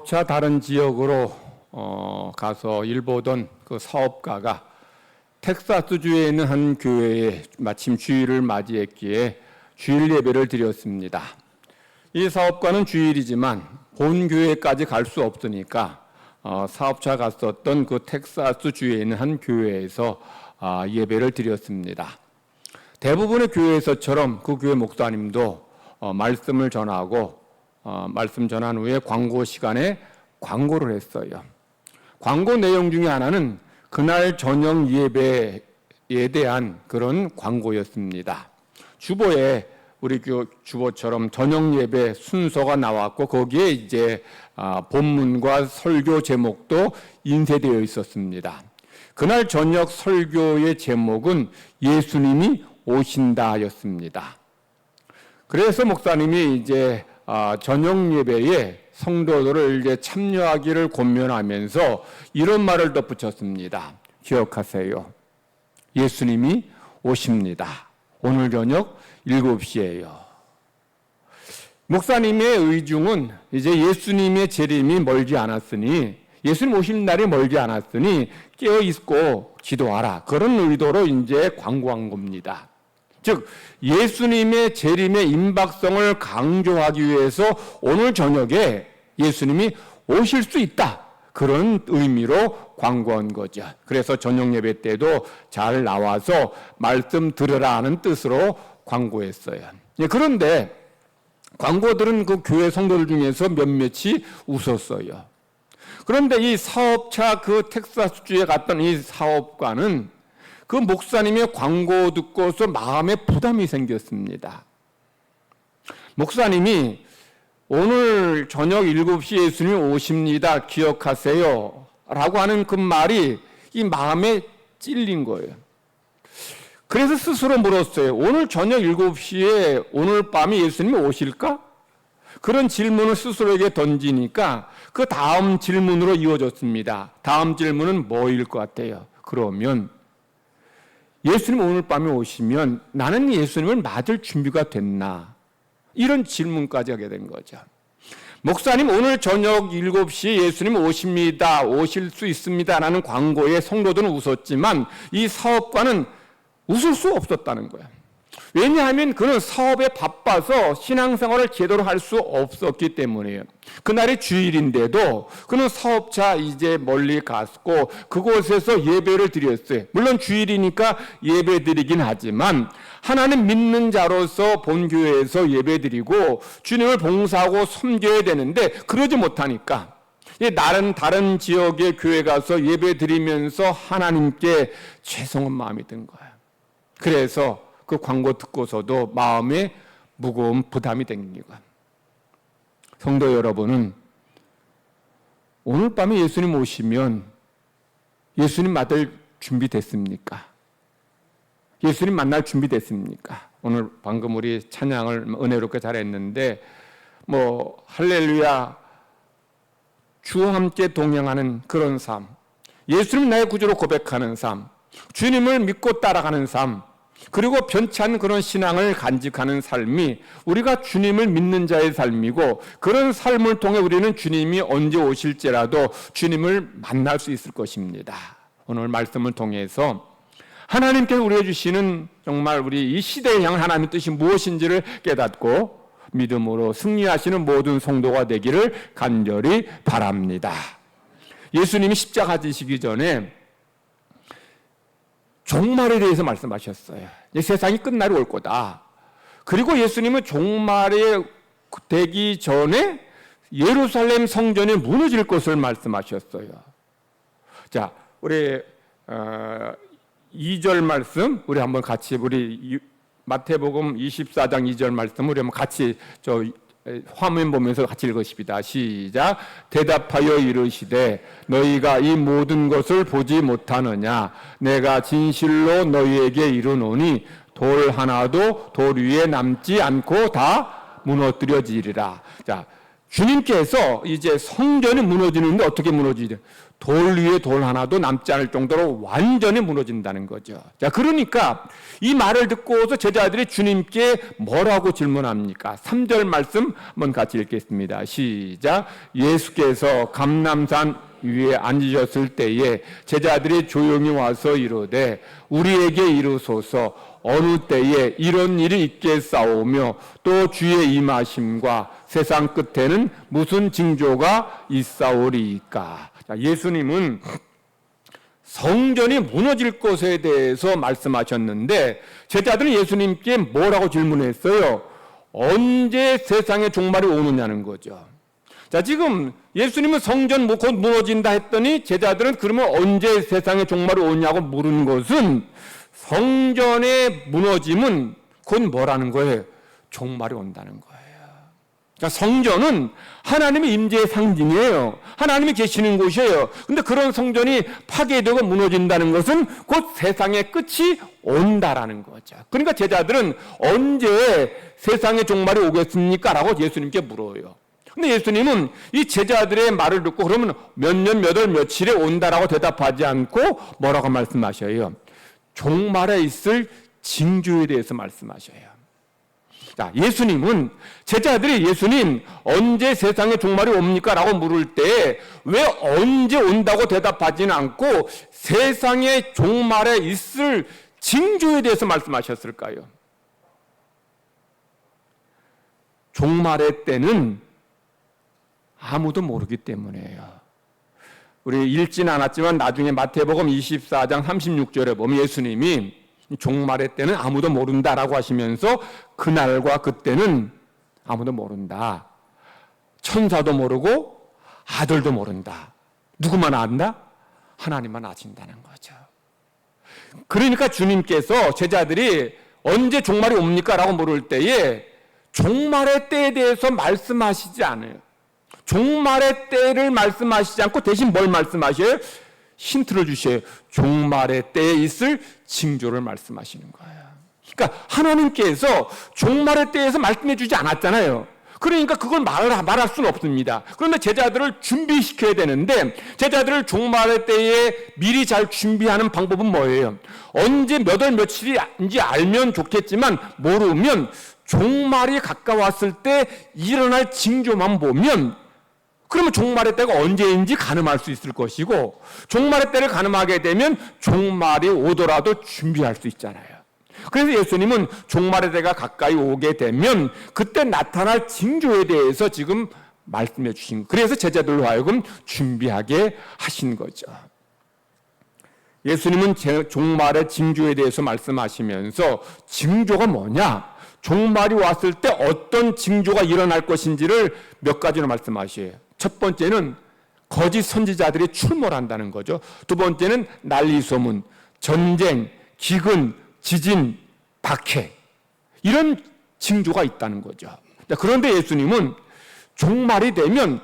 사업차 다른 지역으로 가서 일 보던 그 사업가가 텍사스주에 있는 한 교회에 마침 주일을 맞이했기에 주일 예배를 드렸습니다. 이 사업가는 주일이지만 본 교회까지 갈 수 없으니까 사업차 갔었던 그 텍사스주에 있는 한 교회에서 예배를 드렸습니다. 대부분의 교회에서처럼 그 교회 목사님도 말씀을 전하고 말씀 전한 후에 광고 시간에 광고를 했어요. 광고 내용 중에 하나는 그날 저녁 예배에 대한 그런 광고였습니다. 주보에 우리 주보처럼 저녁 예배 순서가 나왔고 거기에 이제 본문과 설교 제목도 인쇄되어 있었습니다. 그날 저녁 설교의 제목은 예수님이 오신다였습니다. 그래서 목사님이 이제 저녁 예배에 성도들을 이제 참여하기를 권면하면서 이런 말을 덧붙였습니다. 기억하세요. 예수님이 오십니다. 오늘 저녁 7시에요. 목사님의 의중은 이제 예수님의 재림이 멀지 않았으니, 예수님 오실 날이 멀지 않았으니 깨어있고 기도하라. 그런 의도로 이제 광고한 겁니다. 즉 예수님의 재림의 임박성을 강조하기 위해서 오늘 저녁에 예수님이 오실 수 있다. 그런 의미로 광고한 거죠. 그래서 저녁 예배 때도 잘 나와서 말씀 들으라 하는 뜻으로 광고했어요. 그런데 광고들은 그 교회 성도들 중에서 몇몇이 웃었어요. 그런데 이 사업차 그 텍사스주에 갔던 이 사업가는 그 목사님의 광고 듣고서 마음에 부담이 생겼습니다. 목사님이 오늘 저녁 7시에 예수님이 오십니다. 기억하세요. 라고 하는 그 말이 이 마음에 찔린 거예요. 그래서 스스로 물었어요. 오늘 저녁 7시에 오늘 밤에 예수님이 오실까? 그런 질문을 스스로에게 던지니까 그 다음 질문으로 이어졌습니다. 다음 질문은 뭐일 것 같아요? 그러면 예수님 오늘 밤에 오시면 나는 예수님을 맞을 준비가 됐나? 이런 질문까지 하게 된 거죠. 목사님 오늘 저녁 7시에 예수님 오십니다. 오실 수 있습니다. 라는 광고에 성도들은 웃었지만 이 사업가는 웃을 수 없었다는 거예요. 왜냐하면 그는 사업에 바빠서 신앙생활을 제대로 할 수 없었기 때문이에요. 그날이 주일인데도 그는 사업차 이제 멀리 갔고 그곳에서 예배를 드렸어요. 물론 주일이니까 예배 드리긴 하지만 하나님 믿는 자로서 본교회에서 예배 드리고 주님을 봉사하고 섬겨야 되는데 그러지 못하니까 다른 지역의 교회 가서 예배 드리면서 하나님께 죄송한 마음이 든 거예요. 그래서 그 광고 듣고서도 마음에 무거운 부담이 생기고. 성도 여러분은 오늘 밤에 예수님 오시면 예수님 맞을 준비 됐습니까? 예수님 만날 준비 됐습니까? 오늘 방금 우리 찬양을 은혜롭게 잘했는데 할렐루야 주와 함께 동행하는 그런 삶, 예수님 나의 구주로 고백하는 삶, 주님을 믿고 따라가는 삶, 그리고 변치 않은 그런 신앙을 간직하는 삶이 우리가 주님을 믿는 자의 삶이고 그런 삶을 통해 우리는 주님이 언제 오실지라도 주님을 만날 수 있을 것입니다. 오늘 말씀을 통해서 하나님께서 우리에게 주시는 정말 우리 이 시대에 향한 하나님의 뜻이 무엇인지를 깨닫고 믿음으로 승리하시는 모든 성도가 되기를 간절히 바랍니다. 예수님이 십자가 지시기 전에 종말에 대해서 말씀하셨어요. 세상이 끝날이 올 거다. 그리고 예수님은 종말에 되기 전에 예루살렘 성전이 무너질 것을 말씀하셨어요. 자, 우리 2절 말씀 우리 한번 같이 우리 마태복음 24장 2절 말씀 우리 한번 같이 화면 보면서 같이 읽으십니다. 시작. 대답하여 이르시되 너희가 이 모든 것을 보지 못하느냐? 내가 진실로 너희에게 이르노니 돌 하나도 돌 위에 남지 않고 다 무너뜨려지리라. 자, 주님께서 이제 성전이 무너지는데 어떻게 무너지죠? 돌 위에 돌 하나도 남지 않을 정도로 완전히 무너진다는 거죠. 자, 그러니까 이 말을 듣고서 제자들이 주님께 뭐라고 질문합니까? 3절 말씀 한번 같이 읽겠습니다. 시작. 예수께서 감람산 위에 앉으셨을 때에 제자들이 조용히 와서 이르되 우리에게 이르소서 어느 때에 이런 일이 있겠사오며 또 주의 임하심과 세상 끝에는 무슨 징조가 있사오리이까. 자, 예수님은 성전이 무너질 것에 대해서 말씀하셨는데 제자들은 예수님께 뭐라고 질문했어요? 언제 세상의 종말이 오느냐는 거죠. 자, 지금 예수님은 성전 곧 무너진다 했더니 제자들은 그러면 언제 세상의 종말이 오냐고 물은 것은 성전의 무너짐은 곧 뭐라는 거예요? 종말이 온다는 거예요. 그러니까 성전은 하나님의 임재의 상징이에요. 하나님이 계시는 곳이에요. 근데 그런 성전이 파괴되고 무너진다는 것은 곧 세상의 끝이 온다라는 거죠. 그러니까 제자들은 언제 세상의 종말이 오겠습니까? 라고 예수님께 물어요. 근데 예수님은 이 제자들의 말을 듣고 그러면 몇 년, 몇 월, 며칠에 온다라고 대답하지 않고 뭐라고 말씀하셔요? 종말에 있을 징조에 대해서 말씀하셔요. 자, 예수님은 제자들이 예수님 언제 세상에 종말이 옵니까? 라고 물을 때 왜 언제 온다고 대답하지는 않고 세상의 종말에 있을 징조에 대해서 말씀하셨을까요? 종말의 때는 아무도 모르기 때문이에요. 우리 읽지는 않았지만 나중에 마태복음 24장 36절에 보면 예수님이 종말의 때는 아무도 모른다라고 하시면서 그날과 그때는 아무도 모른다. 천사도 모르고 아들도 모른다. 누구만 안다? 하나님만 아신다는 거죠. 그러니까 주님께서 제자들이 언제 종말이 옵니까? 라고 물을 때에 종말의 때에 대해서 말씀하시지 않아요. 종말의 때를 말씀하시지 않고 대신 뭘 말씀하셔요? 힌트를 주셔요. 종말의 때에 있을 징조를 말씀하시는 거예요. 그러니까 하나님께서 종말의 때에서 말씀해 주지 않았잖아요. 그러니까 그걸 말할 수는 없습니다. 그런데 제자들을 준비시켜야 되는데 제자들을 종말의 때에 미리 잘 준비하는 방법은 뭐예요? 언제 몇 월 며칠인지 알면 좋겠지만 모르면 종말이 가까웠을 때 일어날 징조만 보면 그러면 종말의 때가 언제인지 가늠할 수 있을 것이고 종말의 때를 가늠하게 되면 종말이 오더라도 준비할 수 있잖아요. 그래서 예수님은 종말의 때가 가까이 오게 되면 그때 나타날 징조에 대해서 지금 말씀해 주신 거예요. 그래서 제자들로 하여금 준비하게 하신 거죠. 예수님은 종말의 징조에 대해서 말씀하시면서 징조가 뭐냐? 종말이 왔을 때 어떤 징조가 일어날 것인지를 몇 가지로 말씀하셔요. 첫 번째는 거짓 선지자들이 출몰한다는 거죠. 두 번째는 난리 소문, 전쟁, 기근, 지진, 박해 이런 징조가 있다는 거죠. 그런데 예수님은 종말이 되면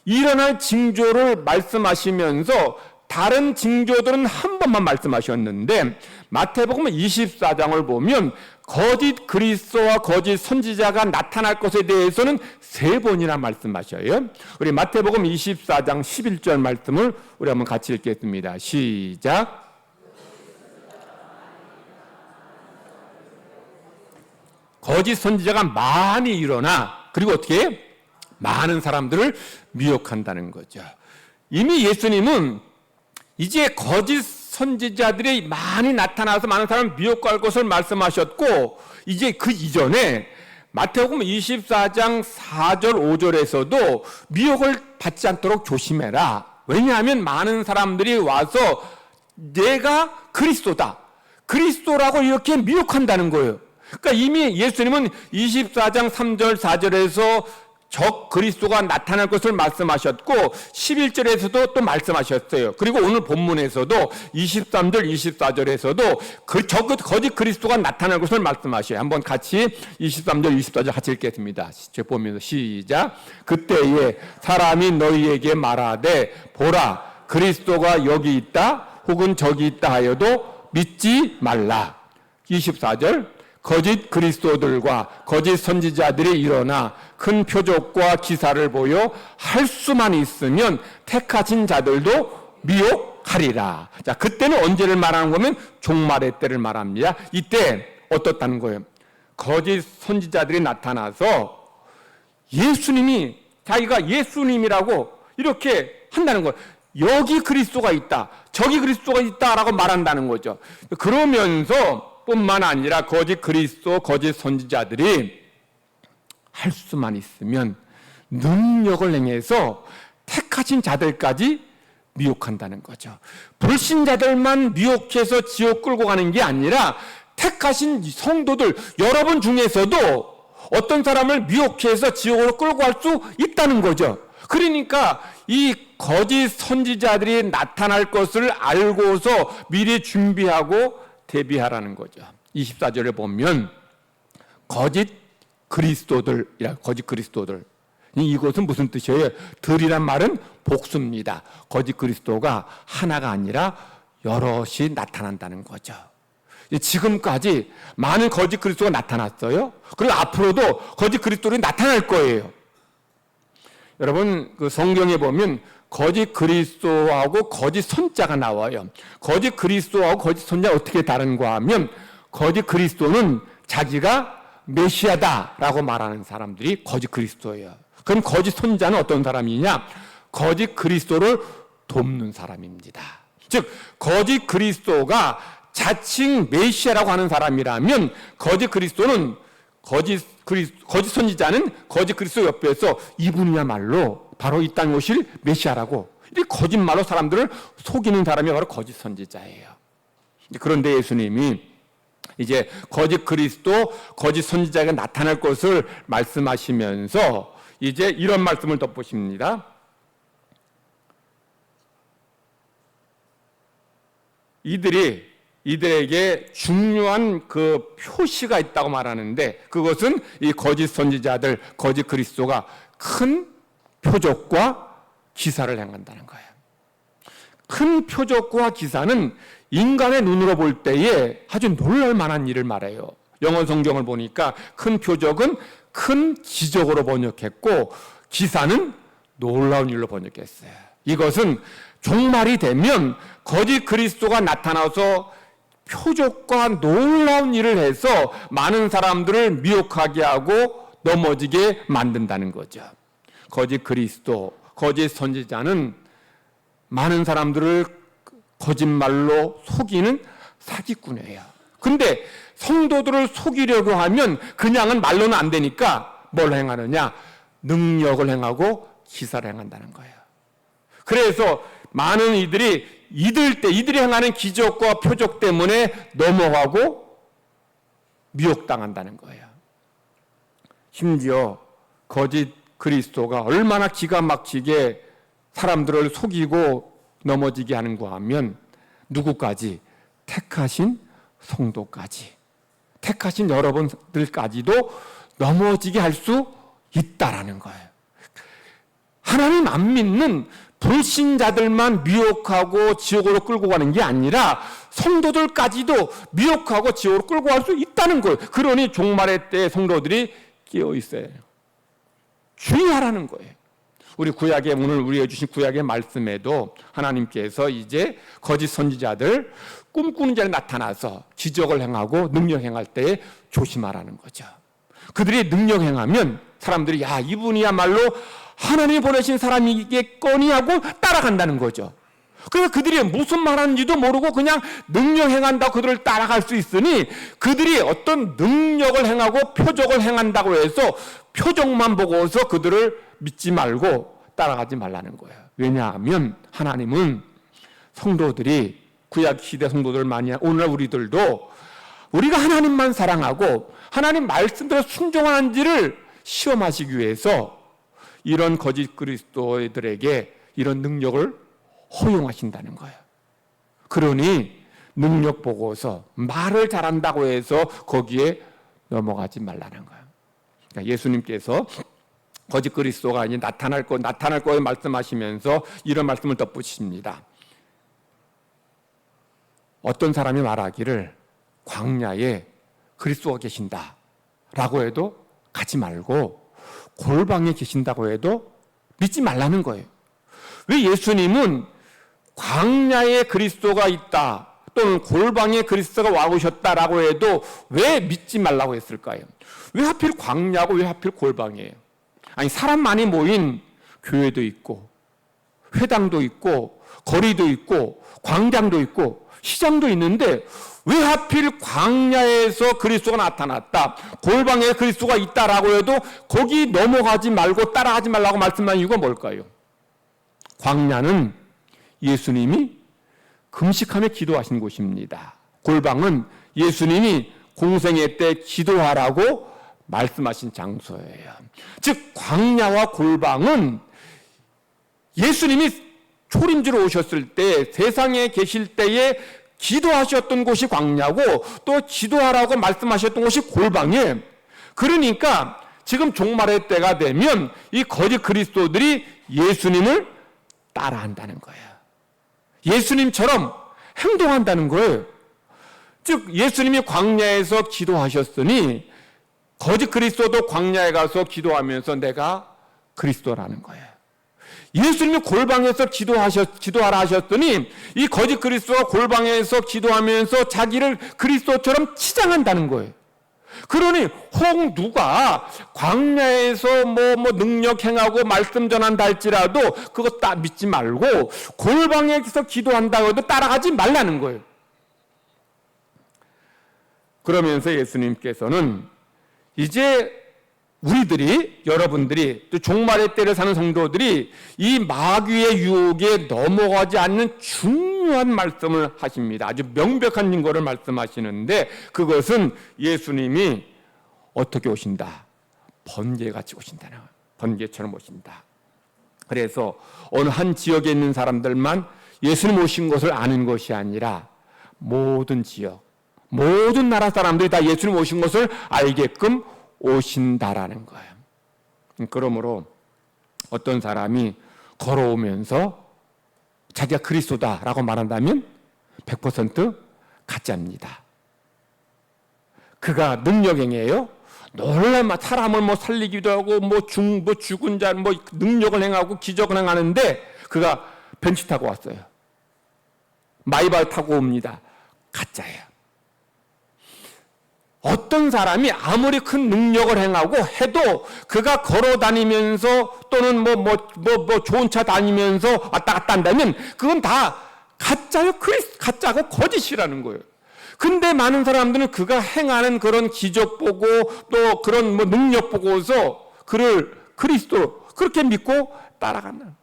일어날 징조를 말씀하시면서 다른 징조들은 한 번만 말씀하셨는데 마태복음 24장을 보면 거짓 그리스도와 거짓 선지자가 나타날 것에 대해서는 3번이나 말씀하셔요. 우리 마태복음 24장 11절 말씀을 우리 한번 같이 읽겠습니다. 시작. 거짓 선지자가 많이 일어나 그리고 어떻게 많은 사람들을 미혹한다는 거죠. 이미 예수님은 이제 거짓 선지자들이 많이 나타나서 많은 사람을 미혹할 것을 말씀하셨고 이제 그 이전에 마태복음 24장 4절 5절에서도 미혹을 받지 않도록 조심해라. 왜냐하면 많은 사람들이 와서 내가 그리스도다. 그리스도라고 이렇게 미혹한다는 거예요. 그러니까 이미 예수님은 24장 3절 4절에서 적 그리스도가 나타날 것을 말씀하셨고 11절에서도 또 말씀하셨어요. 그리고 오늘 본문에서도 23절 24절에서도 거짓 그리스도가 나타날 것을 말씀하셔요. 한번 같이 23절 24절 같이 읽겠습니다. 제가 보면서 시작. 그때에 사람이 너희에게 말하되 보라 그리스도가 여기 있다 혹은 저기 있다 하여도 믿지 말라. 24절 거짓 그리스도들과 거짓 선지자들이 일어나 큰 표적과 기사를 보여 할 수만 있으면 택하신 자들도 미혹하리라. 자, 그때는 언제를 말하는 거면 종말의 때를 말합니다. 이때 어떻다는 거예요? 거짓 선지자들이 나타나서 예수님이 자기가 예수님이라고 이렇게 한다는 거예요. 여기 그리스도가 있다, 저기 그리스도가 있다라고 말한다는 거죠. 그러면서 뿐만 아니라 거짓 그리스도, 거짓 선지자들이 할 수만 있으면 능력을 행해서 택하신 자들까지 미혹한다는 거죠. 불신자들만 미혹해서 지옥 끌고 가는 게 아니라 택하신 성도들, 여러분 중에서도 어떤 사람을 미혹해서 지옥으로 끌고 갈 수 있다는 거죠. 그러니까 이 거짓 선지자들이 나타날 것을 알고서 미리 준비하고 대비하라는 거죠. 24절에 보면 거짓 그리스도들이라, 거짓 그리스도들. 이것은 무슨 뜻이에요? 들이란 말은 복수입니다. 거짓 그리스도가 하나가 아니라 여럿이 나타난다는 거죠. 지금까지 많은 거짓 그리스도가 나타났어요. 그리고 앞으로도 거짓 그리스도들이 나타날 거예요. 여러분, 그 성경에 보면 거짓 그리스도하고 거짓 선자가 나와요. 거짓 그리스도하고 거짓 선자가 어떻게 다른가 하면, 거짓 그리스도는 자기가 메시아다라고 말하는 사람들이 거짓 그리스도예요. 그럼 거짓 선자는 어떤 사람이냐? 거짓 그리스도를 돕는 사람입니다. 즉, 거짓 그리스도가 자칭 메시아라고 하는 사람이라면, 거짓 그리스도는 거짓 선지자는 거짓 그리스도 옆에서 이분이야말로 바로 이 땅에 오실 메시아라고 이 거짓말로 사람들을 속이는 사람이 바로 거짓 선지자예요. 그런데 예수님이 이제 거짓 그리스도, 거짓 선지자가 나타날 것을 말씀하시면서 이제 이런 말씀을 덧보십니다. 이들에게 중요한 그 표시가 있다고 말하는데, 그것은 이 거짓 선지자들, 거짓 그리스도가 큰 표적과 기사를 행한다는 거예요. 큰 표적과 기사는 인간의 눈으로 볼 때에 아주 놀랄 만한 일을 말해요. 영어 성경을 보니까 큰 표적은 큰 기적으로 번역했고, 기사는 놀라운 일로 번역했어요. 이것은 종말이 되면 거짓 그리스도가 나타나서 표적과 놀라운 일을 해서 많은 사람들을 미혹하게 하고 넘어지게 만든다는 거죠. 거짓 그리스도, 거짓 선지자는 많은 사람들을 거짓말로 속이는 사기꾼이에요. 근데 성도들을 속이려고 하면 그냥은 말로는 안 되니까 뭘 행하느냐? 능력을 행하고 기사를 행한다는 거예요. 그래서 많은 이들이 행하는 기적과 표적 때문에 넘어가고 미혹당한다는 거예요. 심지어 거짓 그리스도가 얼마나 기가 막히게 사람들을 속이고 넘어지게 하는가 하면, 누구까지? 택하신 성도까지, 택하신 여러분들까지도 넘어지게 할 수 있다라는 거예요. 하나님 안 믿는 불신자들만 미혹하고 지옥으로 끌고 가는 게 아니라 성도들까지도 미혹하고 지옥으로 끌고 갈 수 있다는 거예요. 그러니 종말의 때 성도들이 깨어 있어야 해요. 주의하라는 거예요. 우리 구약에, 오늘 우리가 주신 구약의 말씀에도 하나님께서 이제 거짓 선지자들, 꿈꾸는 자에 나타나서 기적을 행하고 능력 행할 때에 조심하라는 거죠. 그들이 능력 행하면 사람들이 야, 이분이야말로 하나님이 보내신 사람이겠거니 하고 따라간다는 거죠. 그래서 그들이 무슨 말하는지도 모르고 그냥 능력 행한다고 그들을 따라갈 수 있으니, 그들이 어떤 능력을 행하고 표적을 행한다고 해서 표적만 보고서 그들을 믿지 말고 따라가지 말라는 거예요. 왜냐하면 하나님은 성도들이, 구약 시대 성도들 많이, 오늘 우리들도 우리가 하나님만 사랑하고 하나님 말씀대로 순종하는지를 시험하시기 위해서 이런 거짓 그리스도들에게 이런 능력을 허용하신다는 거예요. 그러니 능력 보고서 말을 잘한다고 해서 거기에 넘어가지 말라는 거예요. 그러니까 예수님께서 거짓 그리스도가 아니 나타날 거에 말씀하시면서 이런 말씀을 덧붙이십니다. 어떤 사람이 말하기를 광야에 그리스도가 계신다라고 해도 가지 말고 골방에 계신다고 해도 믿지 말라는 거예요. 왜 예수님은 광야에 그리스도가 있다 또는 골방에 그리스도가 와 오셨다라고 해도 왜 믿지 말라고 했을까요? 왜 하필 광야고 왜 하필 골방이에요? 아니, 사람 많이 모인 교회도 있고 회당도 있고 거리도 있고 광장도 있고 시장도 있는데 왜 하필 광야에서 그리스도가 나타났다, 골방에 그리스도가 있다라고 해도 거기 넘어가지 말고 따라하지 말라고 말씀한 이유가 뭘까요? 광야는 예수님이 금식하며 기도하신 곳입니다. 골방은 예수님이 공생애 때 기도하라고 말씀하신 장소예요. 즉 광야와 골방은 예수님이 초림지로 오셨을 때 세상에 계실 때에 기도하셨던 곳이 광야고 또 기도하라고 말씀하셨던 곳이 골방이에요. 그러니까 지금 종말의 때가 되면 이 거짓 그리스도들이 예수님을 따라한다는 거예요. 예수님처럼 행동한다는 거예요. 즉 예수님이 광야에서 기도하셨으니 거짓 그리스도도 광야에 가서 기도하면서 내가 그리스도라는 거예요. 예수님이 골방에서 기도하라 하셨더니 이 거짓 그리스도가 골방에서 기도하면서 자기를 그리스도처럼 치장한다는 거예요. 그러니 혹 누가 광야에서 뭐 능력 행하고 말씀 전한다 할지라도 그거 딱 믿지 말고 골방에서 기도한다고 해도 따라가지 말라는 거예요. 그러면서 예수님께서는 이제 우리들이, 여러분들이, 또 종말의 때를 사는 성도들이 이 마귀의 유혹에 넘어가지 않는 중요한 말씀을 하십니다. 아주 명백한 증거를 말씀하시는데 그것은 예수님이 어떻게 오신다? 번개같이 오신다는 거예요. 번개처럼 오신다. 그래서 어느 한 지역에 있는 사람들만 예수님 오신 것을 아는 것이 아니라 모든 지역, 모든 나라 사람들이 다 예수님 오신 것을 알게끔 오신다라는 거예요. 그러므로 어떤 사람이 걸어오면서 자기가 그리스도다라고 말한다면 100% 가짜입니다. 그가 능력행해요. 놀라운 사람을 살리기도 하고 죽은 자 능력을 행하고 기적을 행하는데 그가 벤치 타고 왔어요. 마이바흐 타고 옵니다. 가짜예요. 어떤 사람이 아무리 큰 능력을 행하고 해도 그가 걸어 다니면서 또는 좋은 차 다니면서 왔다 갔다 한다면 그건 다 가짜요. 가짜고 거짓이라는 거예요. 근데 많은 사람들은 그가 행하는 그런 기적 보고 또 그런 능력 보고서 그를 그리스도 그렇게 믿고 따라간다.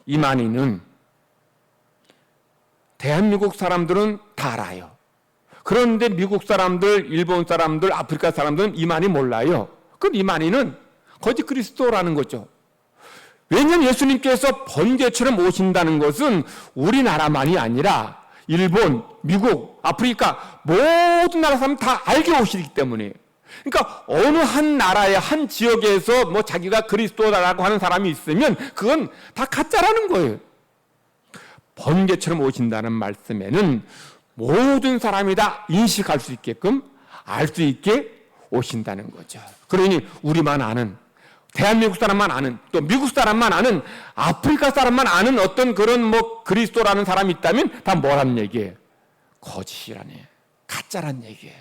이만희는 대한민국 사람들은 다 알아요. 그런데 미국 사람들, 일본 사람들, 아프리카 사람들은 이만희 몰라요. 그럼 이만희는 거짓 그리스도라는 거죠. 왜냐하면 예수님께서 번개처럼 오신다는 것은 우리나라만이 아니라 일본, 미국, 아프리카 모든 나라 사람 다 알게 오시기 때문에. 그러니까 어느 한 나라의 한 지역에서 자기가 그리스도라고 하는 사람이 있으면 그건 다 가짜라는 거예요. 번개처럼 오신다는 말씀에는 모든 사람이 다 인식할 수 있게끔 알 수 있게 오신다는 거죠. 그러니 우리만 아는, 대한민국 사람만 아는, 또 미국 사람만 아는, 아프리카 사람만 아는 어떤 그런 그리스도라는 사람이 있다면 다 뭐라는 얘기예요? 거짓이라는 얘기예요. 가짜란 얘기예요.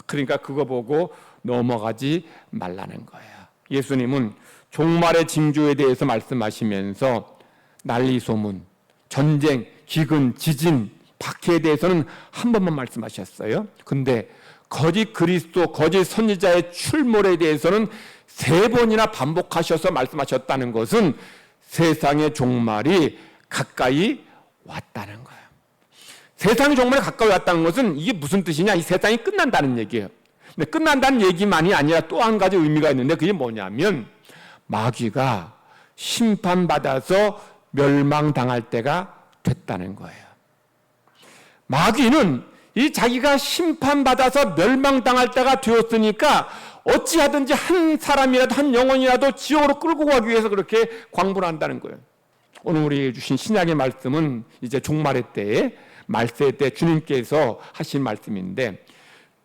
그러니까 그거 보고 넘어가지 말라는 거예요. 예수님은 종말의 징조에 대해서 말씀하시면서 난리 소문, 전쟁, 기근, 지진, 박해에 대해서는 한 번만 말씀하셨어요. 근데 거짓 그리스도, 거짓 선지자의 출몰에 대해서는 3번이나 반복하셔서 말씀하셨다는 것은 세상의 종말이 가까이 왔다는 거예요. 세상의 종말이 가까이 왔다는 것은 이게 무슨 뜻이냐? 이 세상이 끝난다는 얘기예요. 근데 끝난다는 얘기만이 아니라 또 한 가지 의미가 있는데 그게 뭐냐면 마귀가 심판받아서 멸망당할 때가 됐다는 거예요. 마귀는 이 자기가 심판받아서 멸망당할 때가 되었으니까 어찌하든지 한 사람이라도 한 영혼이라도 지옥으로 끌고 가기 위해서 그렇게 광분을 한다는 거예요. 오늘 우리 주신 신약의 말씀은 이제 종말의 때에 말세 때 주님께서 하신 말씀인데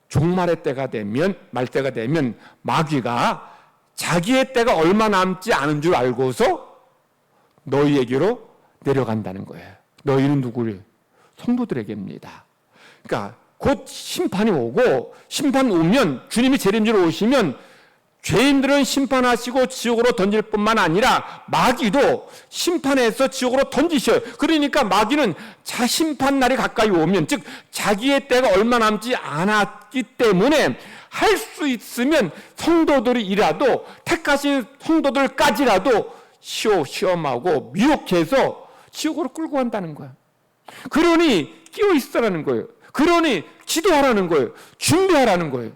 종말의 때가 되면, 말때가 되면 마귀가 자기의 때가 얼마 남지 않은 줄 알고서 너희에게로 내려간다는 거예요. 너희는 누구를? 성도들에게입니다. 그러니까 곧 심판이 오고, 심판 오면, 주님이 재림지로 오시면 죄인들은 심판하시고 지옥으로 던질 뿐만 아니라 마귀도 심판해서 지옥으로 던지셔요. 그러니까 마귀는 심판 날이 가까이 오면, 즉 자기의 때가 얼마 남지 않았기 때문에 할 수 있으면 성도들이라도, 택하신 성도들까지라도 시험하고 미혹해서 지옥으로 끌고 간다는 거야. 그러니 끼어 있으라는 거예요. 그러니 기도하라는 거예요. 준비하라는 거예요.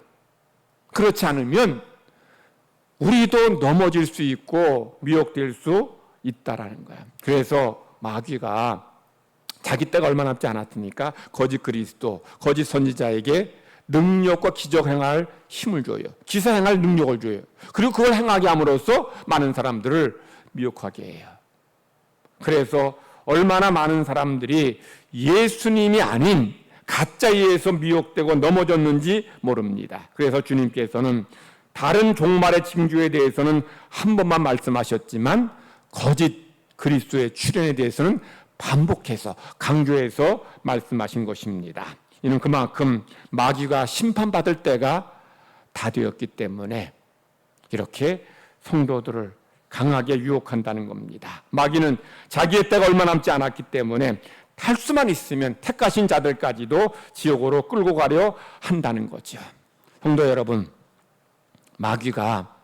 그렇지 않으면 우리도 넘어질 수 있고 미혹될 수 있다라는 거야. 그래서 마귀가 자기 때가 얼마 남지 않았으니까 거짓 그리스도, 거짓 선지자에게 능력과 기적 행할 힘을 줘요. 기사 행할 능력을 줘요. 그리고 그걸 행하게 함으로써 많은 사람들을 미혹하게 해요. 그래서 얼마나 많은 사람들이 예수님이 아닌 가짜에 의해서 미혹되고 넘어졌는지 모릅니다. 그래서 주님께서는 다른 종말의 징조에 대해서는 한 번만 말씀하셨지만 거짓 그리스도의 출현에 대해서는 반복해서 강조해서 말씀하신 것입니다. 이는 그만큼 마귀가 심판받을 때가 다 되었기 때문에 이렇게 성도들을 강하게 유혹한다는 겁니다. 마귀는 자기의 때가 얼마 남지 않았기 때문에 할 수만 있으면 택하신 자들까지도 지옥으로 끌고 가려 한다는 거죠. 성도 여러분, 마귀가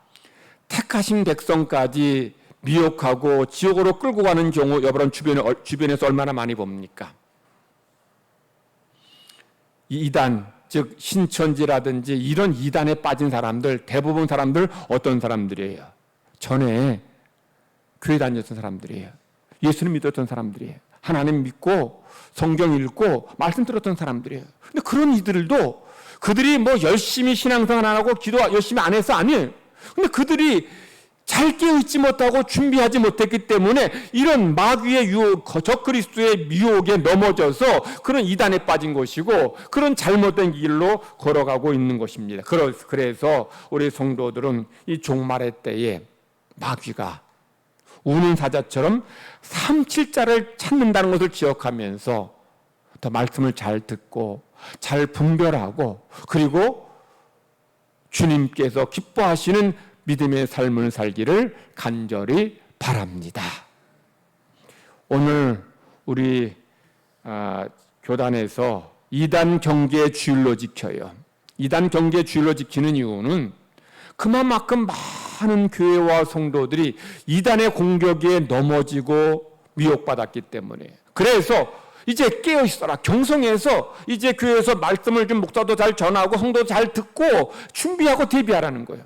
택하신 백성까지 미혹하고 지옥으로 끌고 가는 경우 여러분 주변에서 얼마나 많이 봅니까? 이단, 즉 신천지라든지 이런 이단에 빠진 사람들, 대부분 사람들 어떤 사람들이에요? 전에 교회 다녔던 사람들이에요. 예수님 믿었던 사람들이에요. 하나님 믿고 성경 읽고 말씀 들었던 사람들이에요. 근데 그런 이들도 그들이 뭐 열심히 신앙생활 안 하고 기도 열심히 안 해서 아니에요. 근데 그들이 잘 깨어있지 못하고 준비하지 못했기 때문에 이런 마귀의 유혹, 적그리스도의 미혹에 넘어져서 그런 이단에 빠진 것이고 그런 잘못된 길로 걸어가고 있는 것입니다. 그래서 우리 성도들은 이 종말의 때에 마귀가 우는 사자처럼 3-7자를 찾는다는 것을 기억하면서 더 말씀을 잘 듣고 잘 분별하고 그리고 주님께서 기뻐하시는 믿음의 삶을 살기를 간절히 바랍니다. 오늘 우리 교단에서 이단 경계 주일로 지켜요. 이단 경계 주일로 지키는 이유는 그만큼 많은 교회와 성도들이 이단의 공격에 넘어지고 미혹받았기 때문에 그래서 이제 깨어 있어라. 경성해서 이제 교회에서 말씀을 좀 목사도 잘 전하고 성도도 잘 듣고 준비하고 대비하라는 거예요.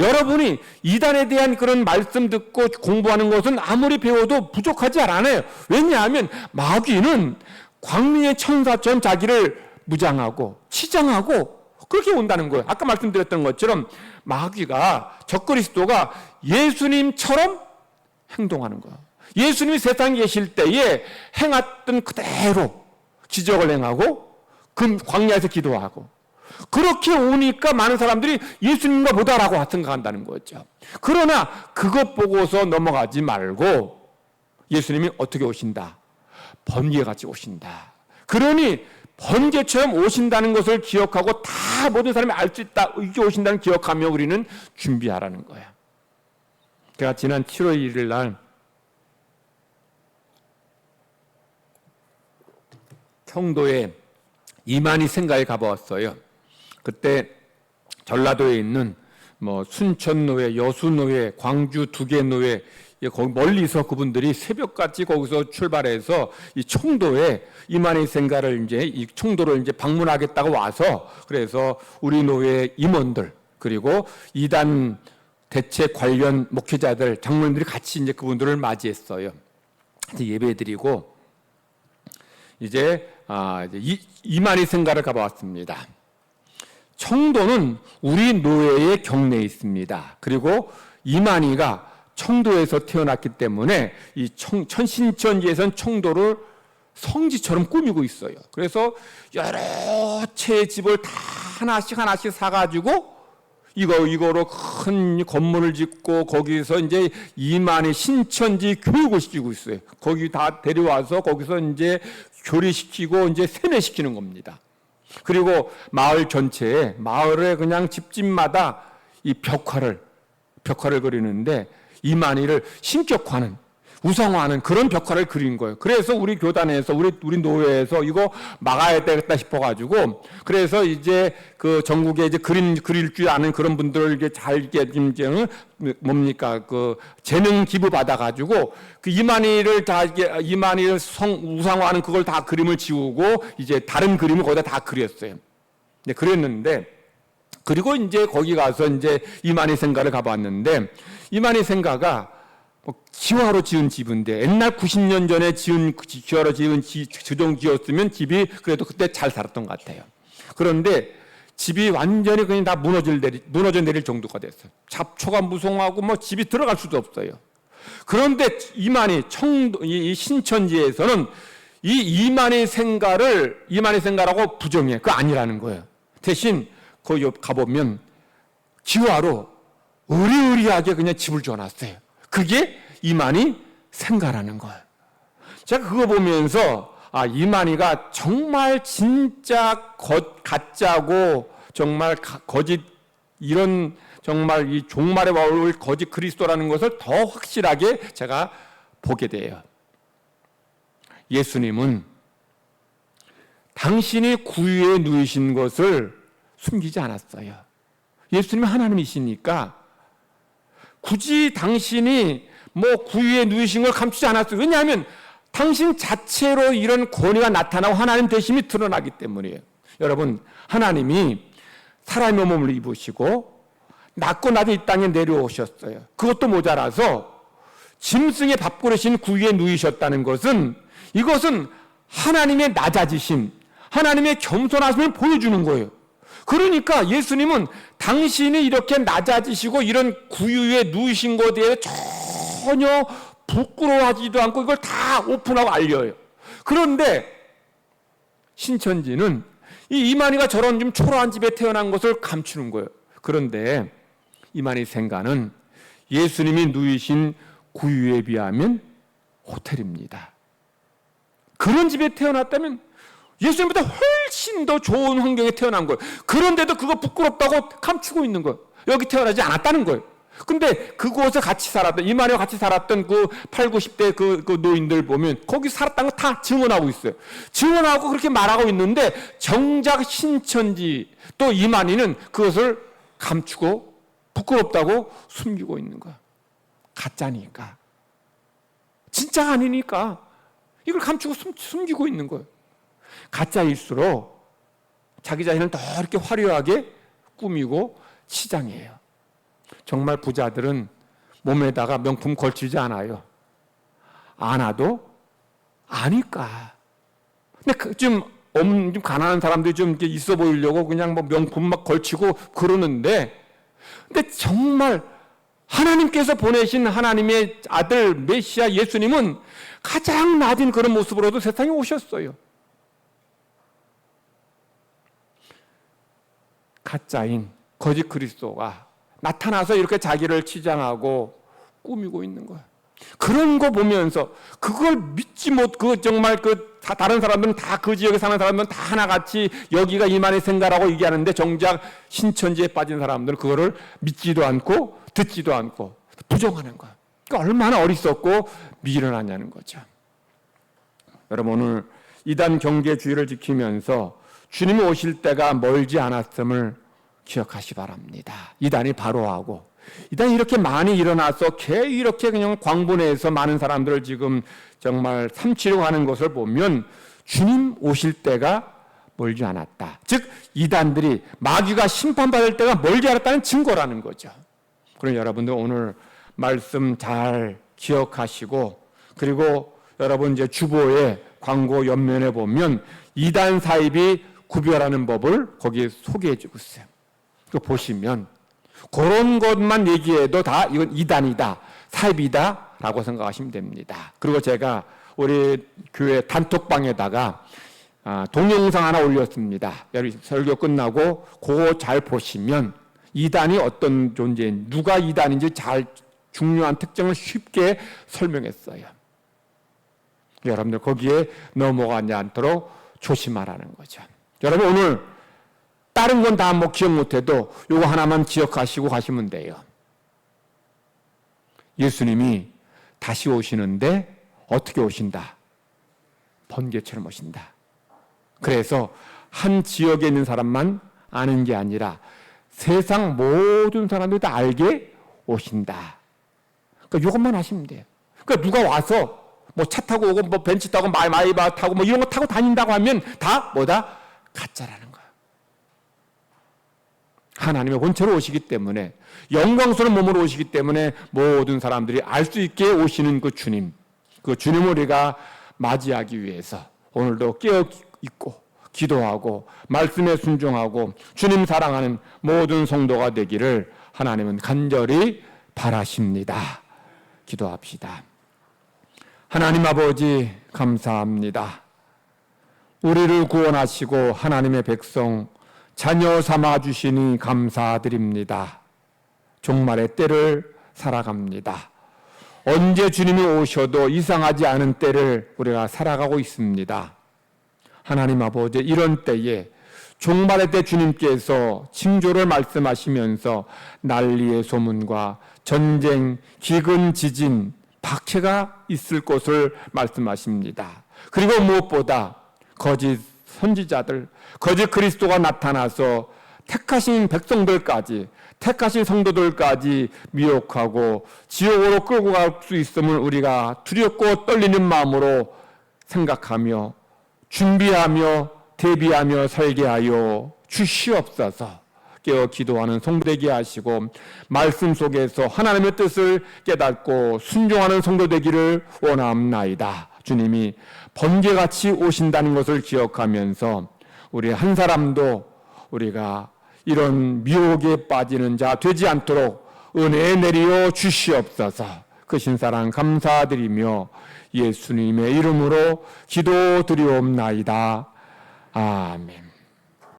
여러분이 이단에 대한 그런 말씀 듣고 공부하는 것은 아무리 배워도 부족하지 않아요. 왜냐하면 마귀는 광명의 천사처럼 자기를 무장하고 치장하고 그렇게 온다는 거예요. 아까 말씀드렸던 것처럼 마귀가 적그리스도가 예수님처럼 행동하는 거예요. 예수님이 세상에 계실 때에 행했던 그대로 기적을 행하고 광야에서 기도하고 그렇게 오니까 많은 사람들이 예수님과 보다라고 생각한다는 거죠. 그러나 그것 보고서 넘어가지 말고 예수님이 어떻게 오신다? 번개같이 오신다. 그러니 번개처럼 오신다는 것을 기억하고 다 모든 사람이 알 수 있다. 이렇게 오신다는 기억하며 우리는 준비하라는 거야. 제가 지난 7월 1일 날 청도에 이만희 생가에 가보았어요. 그때 전라도에 있는 뭐 순천노회, 여수노회, 광주 두개노회 거기 멀리서 그분들이 새벽같이 거기서 출발해서 이 청도에 이만희 생가를 이 청도를 방문하겠다고 와서 그래서 우리 노회 임원들 그리고 이단 대책 관련 목회자들, 장로님들이 같이 그분들을 맞이했어요. 예배드리고 이제 이만희 생가를 가보았습니다. 청도는 우리 노회의 경내에 있습니다. 그리고 이만희가 청도에서 태어났기 때문에 이 천신천지에서는 청도를 성지처럼 꾸미고 있어요. 그래서 여러 채의 집을 다 하나씩 하나씩 사가지고 이거로 큰 건물을 짓고 거기서 이제 이만희 신천지 교육을 시키고 있어요. 거기 다 데려와서 거기서 이제 교리시키고 이제 세뇌시키는 겁니다. 그리고 마을 전체에 마을에 그냥 집집마다 이 벽화를 그리는데 이만희를 신격화하는 우상화하는 그런 벽화를 그린 거예요. 그래서 우리 교단에서 우리 노회에서 이거 막아야 되겠다 싶어가지고 그래서 이제 그 전국에 이제 그릴 줄 아는 그런 분들에게 잘 이게 뭡니까 그 재능 기부 받아가지고 그 이만희를 우상화하는 그걸 다 그림을 지우고 이제 다른 그림을 거기다 다 그렸어요. 네, 그랬는데 그리고 이제 거기 가서 이제 이만희 생가를 가봤는데 이만희 생가가 기와로 지은 집인데 옛날 90년 전에 기와로 지은 주정지었으면 집이 그래도 그때 잘 살았던 것 같아요. 그런데 집이 완전히 그냥 다 무너져 내릴 정도가 됐어요. 잡초가 무성하고 뭐 집이 들어갈 수도 없어요. 그런데 이 신천지에서는 이 이만희 생가라고 부정해. 그거 아니라는 거예요. 대신 거기 가보면 기와로 의리의리하게 그냥 집을 지어놨어요. 그게 이만희 생가라는 거예요. 제가 그거 보면서 이만희가 정말 진짜 가짜고 정말 거짓 이런 정말 이 종말에 올 거짓 그리스도라는 것을 더 확실하게 제가 보게 돼요. 예수님은 당신이 구유에 누이신 것을 숨기지 않았어요. 예수님은 하나님이시니까 굳이 당신이 뭐 구유에 누이신 걸 감추지 않았어요. 왜냐하면 당신 자체로 이런 권위가 나타나고 하나님 되심이 드러나기 때문이에요. 여러분, 하나님이 사람의 몸을 입으시고 낮고 낮은 이 땅에 내려오셨어요. 그것도 모자라서 짐승의 밥그릇인 구유에 누이셨다는 것은 이것은 하나님의 낮아지심, 하나님의 겸손하심을 보여주는 거예요. 그러니까 예수님은 당신이 이렇게 낮아지시고 이런 구유에 누우신 것에 대해 전혀 부끄러워하지도 않고 이걸 다 오픈하고 알려요. 그런데 신천지는 이 이만희가 저런 좀 초라한 집에 태어난 것을 감추는 거예요. 그런데 이만희 생가는 예수님이 누이신 구유에 비하면 호텔입니다. 그런 집에 태어났다면 예수님보다 훨씬 더 좋은 환경에 태어난 거예요. 그런데도 그거 부끄럽다고 감추고 있는 거예요. 여기 태어나지 않았다는 거예요. 근데 그곳에 같이 살았던, 이만희와 같이 살았던 그 8, 90대 그 노인들 보면 거기 살았다는 거 다 증언하고 있어요. 증언하고 그렇게 말하고 있는데 정작 신천지 또 이만희는 그것을 감추고 부끄럽다고 숨기고 있는 거야. 가짜니까. 진짜가 아니니까 이걸 감추고 숨기고 있는 거예요. 가짜일수록 자기 자신을 더 이렇게 화려하게 꾸미고 치장해요. 정말 부자들은 몸에다가 명품 걸치지 않아요. 안아도 아니까. 근데 좀 가난한 사람들이 좀 이렇게 있어 보이려고 그냥 뭐 명품 막 걸치고 그러는데, 근데 정말 하나님께서 보내신 하나님의 아들 메시아 예수님은 가장 낮은 그런 모습으로도 세상에 오셨어요. 가짜인 거짓 그리스도가 나타나서 이렇게 자기를 치장하고 꾸미고 있는 거야. 그런 거 보면서 그걸 믿지 정말 다른 사람들은 다 그 지역에 사는 사람들은 다 하나같이 여기가 이만희 생가라고 얘기하는데 정작 신천지에 빠진 사람들은 그거를 믿지도 않고 듣지도 않고 부정하는 거야. 그러니까 얼마나 어리석고 미련하냐는 거죠. 여러분, 오늘 이단 경계주의를 지키면서 주님이 오실 때가 멀지 않았음을 기억하시 바랍니다. 이단이 바로하고 이단이 이렇게 많이 일어나서 이렇게 그냥 광분해서 많은 사람들을 지금 정말 삼치려고 하는 것을 보면 주님 오실 때가 멀지 않았다. 즉 이단들이 마귀가 심판받을 때가 멀지 않았다는 증거라는 거죠. 그럼 여러분들 오늘 말씀 잘 기억하시고, 그리고 여러분 이제 주보의 광고 옆면에 보면 이단 사입이 구별하는 법을 거기에 소개해 주고 있어요. 그거 보시면 그런 것만 얘기해도 다 이건 이단이다, 사입이다 라고 생각하시면 됩니다. 그리고 제가 우리 교회 단톡방에다가 동영상 하나 올렸습니다. 여러분 설교 끝나고 그거 잘 보시면 이단이 어떤 존재인지, 누가 이단인지 잘 중요한 특징을 쉽게 설명했어요. 여러분들 거기에 넘어가지 않도록 조심하라는 거죠. 여러분 오늘 다른 건 다 뭐 기억 못해도 요거 하나만 기억하시고 가시면 돼요. 예수님이 다시 오시는데 어떻게 오신다? 번개처럼 오신다. 그래서 한 지역에 있는 사람만 아는 게 아니라 세상 모든 사람들이 다 알게 오신다. 그러니까 이것만 하시면 돼요. 그러니까 누가 와서 뭐 차 타고 오고 뭐 벤츠 타고 마이바 타고 뭐 이런 거 타고 다닌다고 하면 다 뭐다? 가짜라는 거예요. 하나님의 본체로 오시기 때문에, 영광스러운 몸으로 오시기 때문에 모든 사람들이 알 수 있게 오시는 그 주님을 우리가 맞이하기 위해서 오늘도 깨어 있고 기도하고 말씀에 순종하고 주님 사랑하는 모든 성도가 되기를 하나님은 간절히 바라십니다. 기도합시다. 하나님 아버지 감사합니다. 우리를 구원하시고 하나님의 백성 자녀 삼아 주시니 감사드립니다. 종말의 때를 살아갑니다. 언제 주님이 오셔도 이상하지 않은 때를 우리가 살아가고 있습니다. 하나님 아버지, 이런 때에 종말의 때 주님께서 징조를 말씀하시면서 난리의 소문과 전쟁, 기근, 지진, 박해가 있을 것을 말씀하십니다. 그리고 무엇보다 거짓 선지자들, 거짓 그리스도가 나타나서 택하신 백성들까지, 택하신 성도들까지 미혹하고 지옥으로 끌고 갈 수 있음을 우리가 두렵고 떨리는 마음으로 생각하며 준비하며 대비하며 살게 하여 주시옵소서. 깨어 기도하는 성도되게 하시고 말씀 속에서 하나님의 뜻을 깨닫고 순종하는 성도 되기를 원하옵나이다. 주님이 번개같이 오신다는 것을 기억하면서 우리 한 사람도 우리가 이런 미혹에 빠지는 자 되지 않도록 은혜 내리어 주시옵소서. 크신 사랑 감사드리며 예수님의 이름으로 기도드리옵나이다. 아멘.